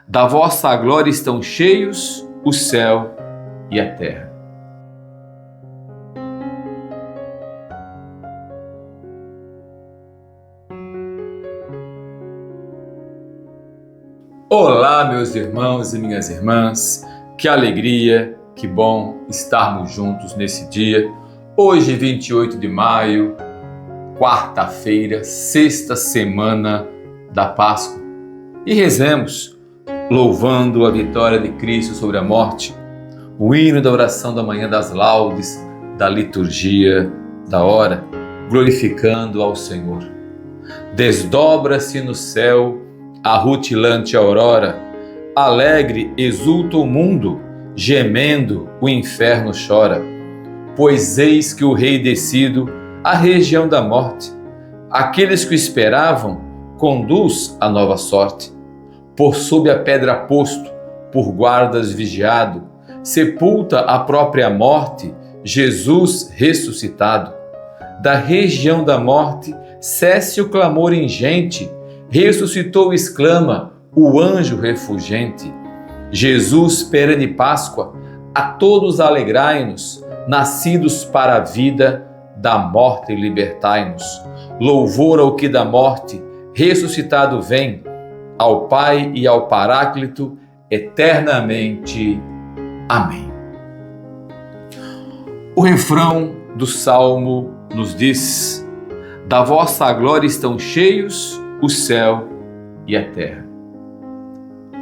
Da vossa glória estão cheios o céu e a terra. Olá, meus irmãos e minhas irmãs, que alegria, que bom estarmos juntos nesse dia. Hoje, 28 de maio, quarta-feira, sexta semana da Páscoa. E rezemos, louvando a vitória de Cristo sobre a morte, o hino da oração da manhã das laudes, da liturgia da hora, glorificando ao Senhor. Desdobra-se no céu a rutilante aurora, alegre exulta o mundo, gemendo o inferno chora. Pois eis que o Rei descido à região da morte, aqueles que o esperavam, conduz a nova sorte. Por sob a pedra posto, por guardas vigiado, sepulta a própria morte, Jesus ressuscitado. Da região da morte cesse o clamor ingente, ressuscitou, exclama o anjo refulgente. Jesus, perene Páscoa, a todos alegrai-nos, nascidos para a vida, da morte libertai-nos. Louvor ao que da morte, ressuscitado vem, ao Pai e ao Paráclito, eternamente. Amém. O refrão do Salmo nos diz: da vossa glória estão cheios o céu e a terra.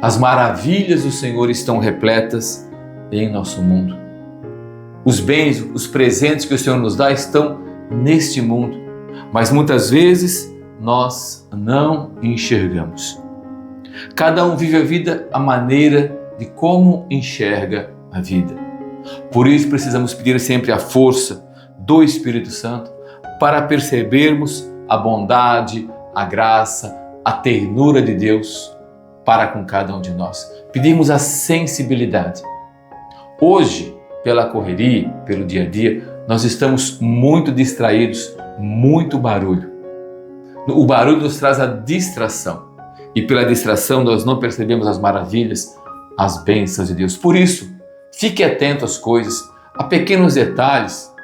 As maravilhas do Senhor estão repletas em nosso mundo. Os bens, os presentes que o Senhor nos dá estão neste mundo, mas muitas vezes nós não enxergamos. Cada um vive a vida à maneira de como enxerga a vida. Por isso precisamos pedir sempre a força do Espírito Santo para percebermos a bondade, a graça, a ternura de Deus para com cada um de nós. Pedimos a sensibilidade. Hoje, pela correria, pelo dia a dia, nós estamos muito distraídos, muito barulho. O barulho nos traz a distração. E pela distração nós não percebemos as maravilhas, as bênçãos de Deus. Por isso, fique atento às coisas, a pequenos detalhes,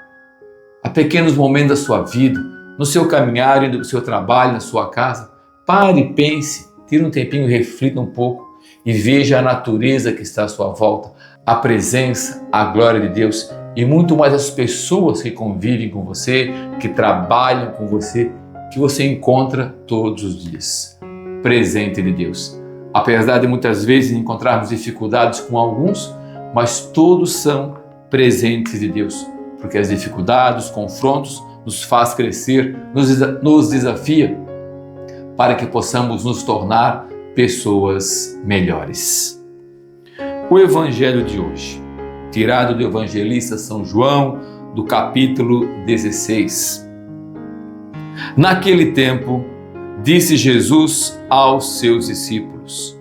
a pequenos momentos da sua vida, no seu caminhar, no seu trabalho, na sua casa. Pare, pense, tire um tempinho, reflita um pouco e veja a natureza que está à sua volta, a presença, a glória de Deus e muito mais as pessoas que convivem com você, que trabalham com você, que você encontra todos os dias. Presente de Deus. Apesar de muitas vezes encontrarmos dificuldades com alguns, mas todos são presentes de Deus, porque as dificuldades, os confrontos nos faz crescer, nos desafia para que possamos nos tornar pessoas melhores. O Evangelho de hoje, tirado do evangelista São João, do capítulo 16. Naquele tempo, disse Jesus aos seus discípulos: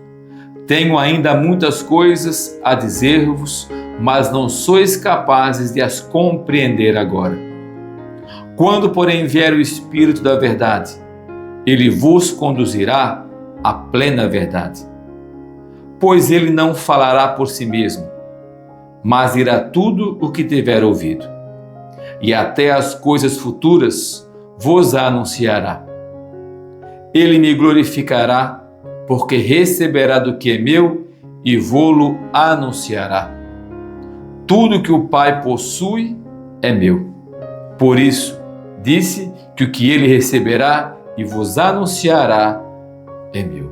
tenho ainda muitas coisas a dizer-vos, mas não sois capazes de as compreender agora. Quando, porém, vier o Espírito da verdade, ele vos conduzirá à plena verdade. Pois ele não falará por si mesmo, mas dirá tudo o que tiver ouvido, e até as coisas futuras vos anunciará. Ele me glorificará, porque receberá do que é meu e vô-lo anunciará. Tudo que o Pai possui é meu. Por isso, disse que o que ele receberá e vos anunciará é meu.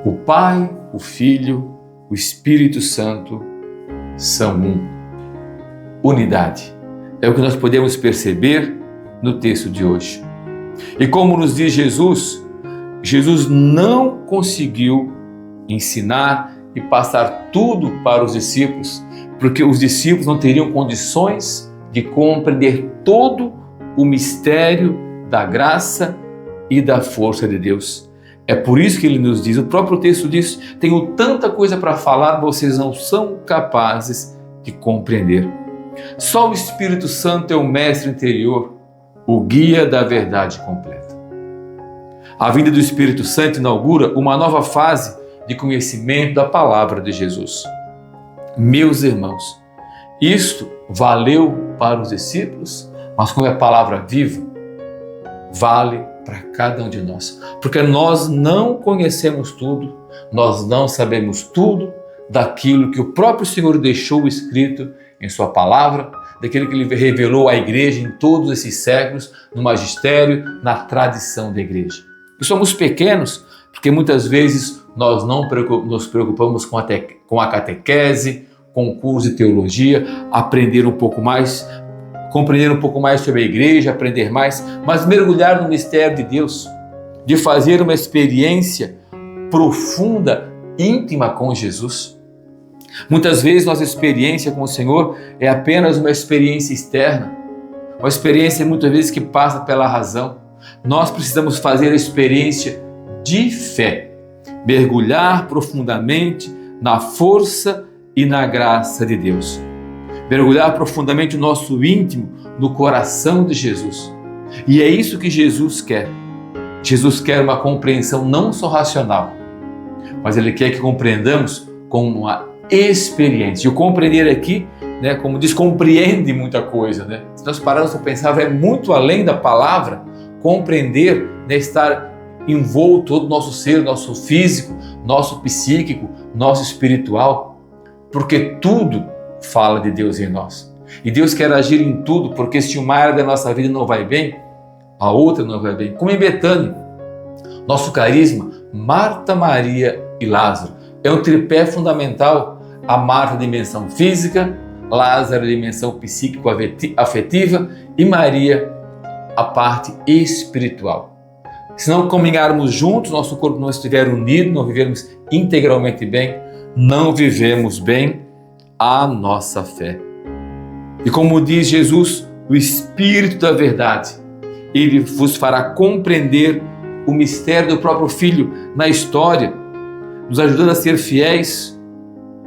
O Pai, o Filho, o Espírito Santo são um. Unidade. É o que nós podemos perceber no texto de hoje. E como nos diz Jesus, Jesus não conseguiu ensinar e passar tudo para os discípulos, porque os discípulos não teriam condições de compreender todo o mistério da graça e da força de Deus. É por isso que ele nos diz, o próprio texto diz: tenho tanta coisa para falar, vocês não são capazes de compreender. Só o Espírito Santo é o mestre interior, o guia da verdade completa. A vinda do Espírito Santo inaugura uma nova fase de conhecimento da palavra de Jesus. Meus irmãos, isto valeu para os discípulos, mas como é palavra viva, vale para cada um de nós. Porque nós não conhecemos tudo, nós não sabemos tudo daquilo que o próprio Senhor deixou escrito em sua palavra, daquilo que Ele revelou à igreja em todos esses séculos, no magistério, na tradição da igreja. E somos pequenos porque muitas vezes nós não nos preocupamos com a catequese, com o curso de teologia, aprender um pouco mais, compreender um pouco mais sobre a igreja, aprender mais, mas mergulhar no mistério de Deus, de fazer uma experiência profunda, íntima com Jesus. Muitas vezes nossa experiência com o Senhor é apenas uma experiência externa, uma experiência muitas vezes que passa pela razão. Nós precisamos fazer a experiência de fé, mergulhar profundamente na força e na graça de Deus. Mergulhar profundamente o nosso íntimo no coração de Jesus. E é isso que Jesus quer. Jesus quer uma compreensão não só racional, mas Ele quer que compreendamos com uma experiência. E o compreender aqui, como diz, compreende muita coisa. Se nós pararmos para pensar, vai muito além da palavra. Compreender, estar envolto todo o nosso ser, nosso físico, nosso psíquico, nosso espiritual, porque tudo fala de Deus em nós. E Deus quer agir em tudo, porque se uma área da nossa vida não vai bem, a outra não vai bem. Como em Betânia, nosso carisma, Marta, Maria e Lázaro, é um tripé fundamental. A Marta, a dimensão física, Lázaro, a dimensão psíquico-afetiva e Maria, a parte espiritual. Se não caminharmos juntos, nosso corpo não estiver unido, não vivermos integralmente bem, não vivemos bem a nossa fé. E como diz Jesus, o Espírito da verdade, Ele vos fará compreender o mistério do próprio Filho na história, nos ajudando a ser fiéis,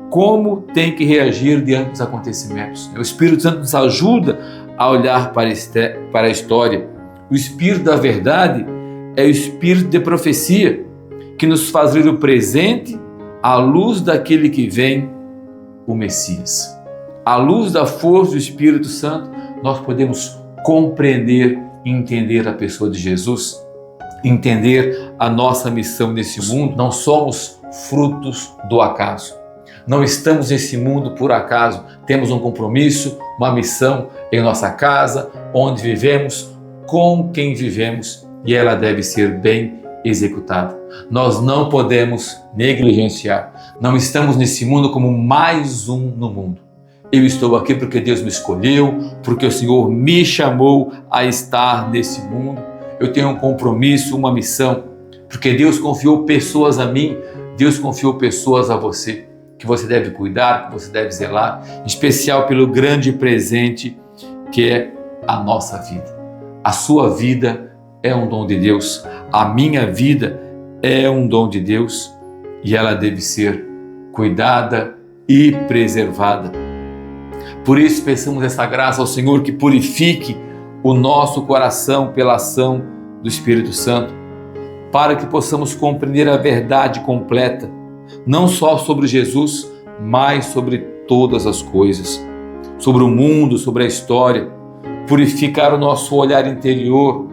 como tem que reagir diante dos acontecimentos. O Espírito Santo nos ajuda a olhar para a história. O Espírito da verdade é o Espírito de profecia, que nos faz ver o presente à luz daquele que vem, o Messias. À luz da força do Espírito Santo, nós podemos compreender e entender a pessoa de Jesus, entender a nossa missão nesse mundo. Não somos frutos do acaso. Não estamos nesse mundo por acaso. Temos um compromisso, uma missão em nossa casa, onde vivemos, com quem vivemos, e ela deve ser bem executada. Nós não podemos negligenciar. Não estamos nesse mundo como mais um no mundo. Eu estou aqui porque Deus me escolheu, porque o Senhor me chamou a estar nesse mundo. Eu tenho um compromisso, uma missão, porque Deus confiou pessoas a mim, Deus confiou pessoas a você, que você deve cuidar, que você deve zelar, em especial pelo grande presente que é a nossa vida. A sua vida é um dom de Deus, a minha vida é um dom de Deus e ela deve ser cuidada e preservada. Por isso peçamos essa graça ao Senhor que purifique o nosso coração pela ação do Espírito Santo, para que possamos compreender a verdade completa, não só sobre Jesus, mas sobre todas as coisas, sobre o mundo, sobre a história, purificar o nosso olhar interior,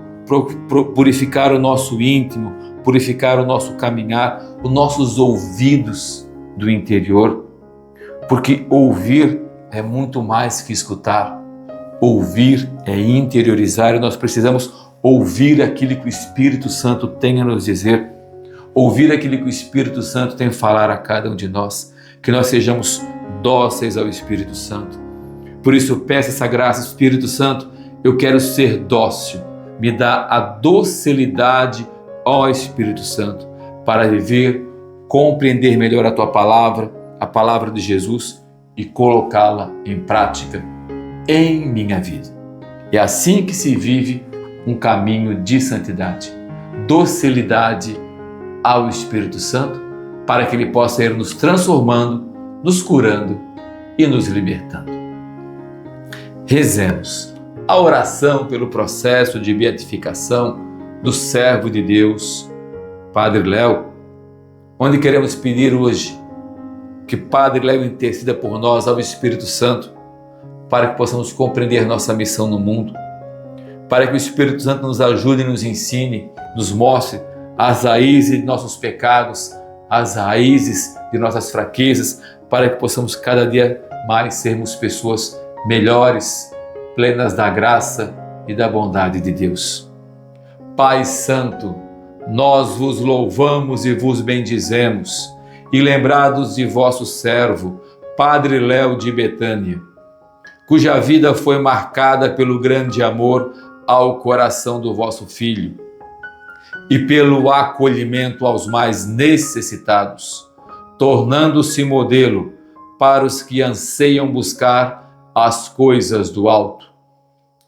purificar o nosso íntimo, purificar o nosso caminhar, os nossos ouvidos do interior, porque ouvir é muito mais que escutar. Ouvir é interiorizar e nós precisamos ouvir aquilo que o Espírito Santo tem a nos dizer, ouvir aquilo que o Espírito Santo tem a falar a cada um de nós, que nós sejamos dóceis ao Espírito Santo. Por isso eu peço essa graça, Espírito Santo, eu quero ser dócil, me dá a docilidade, ó Espírito Santo, para viver, compreender melhor a Tua palavra, a palavra de Jesus e colocá-la em prática em minha vida. É assim que se vive um caminho de santidade, docilidade ao Espírito Santo, para que Ele possa ir nos transformando, nos curando e nos libertando. Rezemos a oração pelo processo de beatificação do servo de Deus, Padre Léo. onde queremos pedir hoje que Padre Léo interceda por nós ao Espírito Santo, para que possamos compreender nossa missão no mundo, para que o Espírito Santo nos ajude e nos ensine, nos mostre as raízes de nossos pecados, as raízes de nossas fraquezas, para que possamos cada dia mais sermos pessoas melhores, plenas da graça e da bondade de Deus. Pai Santo, nós vos louvamos e vos bendizemos, e lembrados de vosso servo, Padre Léo de Betânia, cuja vida foi marcada pelo grande amor ao coração do vosso Filho e pelo acolhimento aos mais necessitados, tornando-se modelo para os que anseiam buscar as coisas do alto.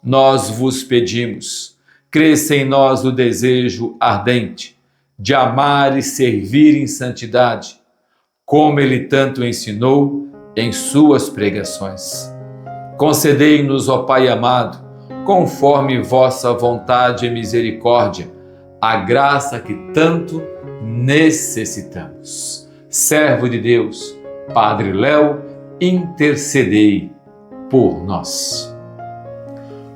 Nós vos pedimos, cresça em nós o desejo ardente de amar e servir em santidade, como ele tanto ensinou em suas pregações. Concedei-nos, ó Pai amado, conforme vossa vontade e misericórdia, a graça que tanto necessitamos. Servo de Deus, Padre Léo, intercedei por nós.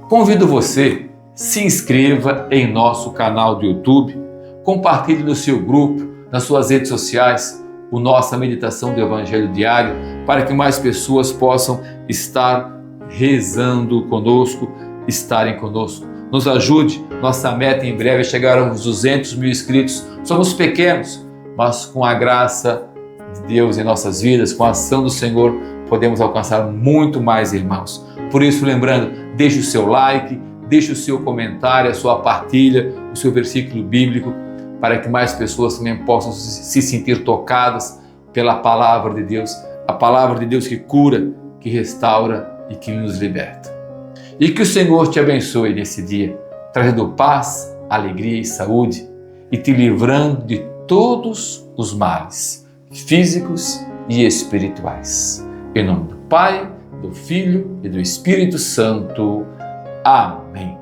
Convido você, se inscreva em nosso canal do YouTube, compartilhe no seu grupo, nas suas redes sociais, o nossa meditação do Evangelho diário, para que mais pessoas possam estar rezando conosco, estarem conosco. Nos ajude, nossa meta em breve é chegar aos 200 mil inscritos. Somos pequenos, mas com a graça de Deus em nossas vidas, com a ação do Senhor, podemos alcançar muito mais irmãos. Por isso, lembrando, deixe o seu like, deixe o seu comentário, a sua partilha, o seu versículo bíblico, para que mais pessoas também possam se sentir tocadas pela palavra de Deus, a palavra de Deus que cura, que restaura e que nos liberta. E que o Senhor te abençoe nesse dia, trazendo paz, alegria e saúde e te livrando de todos os males, físicos e espirituais. Em nome do Pai, do Filho e do Espírito Santo. Amém.